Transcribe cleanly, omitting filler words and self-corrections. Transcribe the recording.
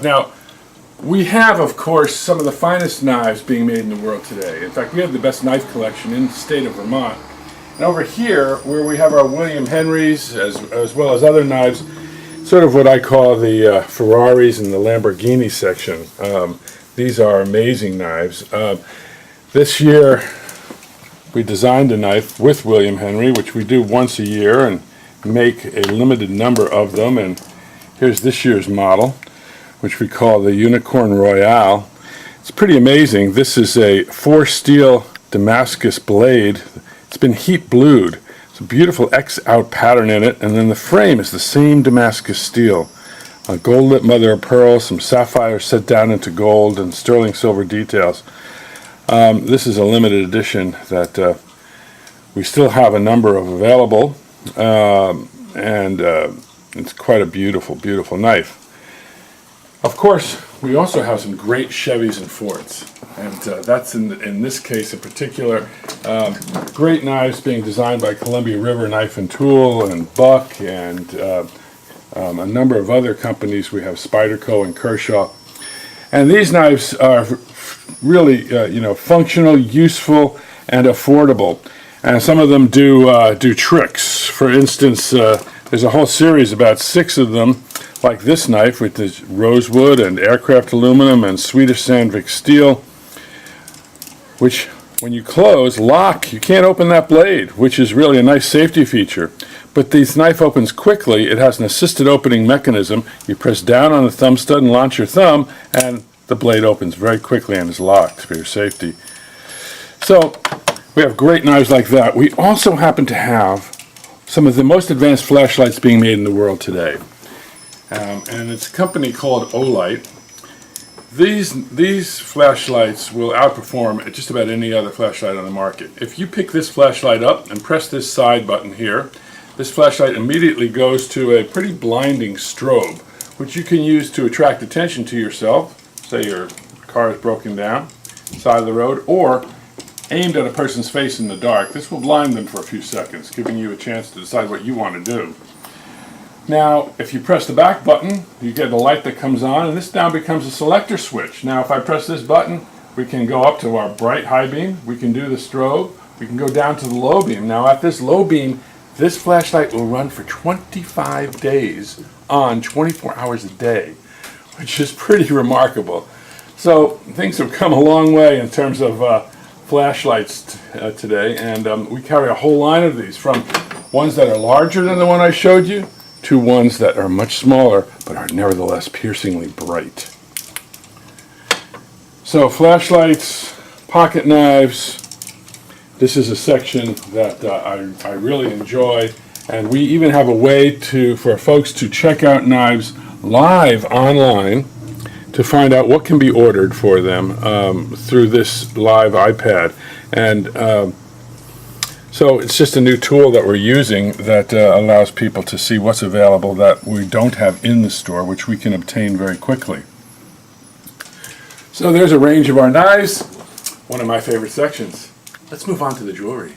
Now, we have, of course, some of the finest knives being made in the world today. In fact, we have the best knife collection in the state of Vermont. And over here, where we have our William Henrys, as well as other knives, sort of what I call the Ferraris and the Lamborghini section. These are amazing knives. This year, we designed a knife with William Henry, which we do once a year and make a limited number of them. And here's this year's model, which we call the Unicorn Royale. It's pretty amazing. This is a 4-steel Damascus blade. It's been heat blued. It's a beautiful X-out pattern in it, and then the frame is the same Damascus steel. A gold-lit mother of pearl, some sapphire set down into gold, and sterling silver details. This is a limited edition that we still have a number of available, and it's quite a beautiful, beautiful knife. Of course, we also have some great Chevys and Fords, and that's in this case in particular. Great knives being designed by Columbia River Knife and Tool and Buck and a number of other companies. We have Spyderco and Kershaw, and these knives are really functional, useful, and affordable. And some of them do tricks. For instance, there's a whole series, about 6 of them, like this knife with this rosewood and aircraft aluminum and Swedish Sandvik steel, which when you close, lock, you can't open that blade, which is really a nice safety feature. But this knife opens quickly. It has an assisted opening mechanism. You press down on the thumb stud and launch your thumb, and the blade opens very quickly and is locked for your safety. So we have great knives like that. We also happen to have some of the most advanced flashlights being made in the world today. And it's a company called Olight. These flashlights will outperform just about any other flashlight on the market. If you pick this flashlight up and press this side button here, this flashlight immediately goes to a pretty blinding strobe, which you can use to attract attention to yourself. Say your car is broken down, side of the road, or aimed at a person's face in the dark. This will blind them for a few seconds, giving you a chance to decide what you want to do. Now, if you press the back button, you get a light that comes on, and this now becomes a selector switch. Now, if I press this button, we can go up to our bright high beam, we can do the strobe, we can go down to the low beam. Now, at this low beam, this flashlight will run for 25 days on 24 hours a day, which is pretty remarkable. So, things have come a long way in terms of flashlights today, and we carry a whole line of these, from ones that are larger than the one I showed you to ones that are much smaller but are nevertheless piercingly bright. So flashlights, pocket knives, this is a section that I really enjoy, and we even have a way for folks to check out knives live online to find out what can be ordered for them through this live iPad. And so it's just a new tool that we're using that allows people to see what's available that we don't have in the store, which we can obtain very quickly. So there's a range of our knives, one of my favorite sections. Let's move on to the jewelry.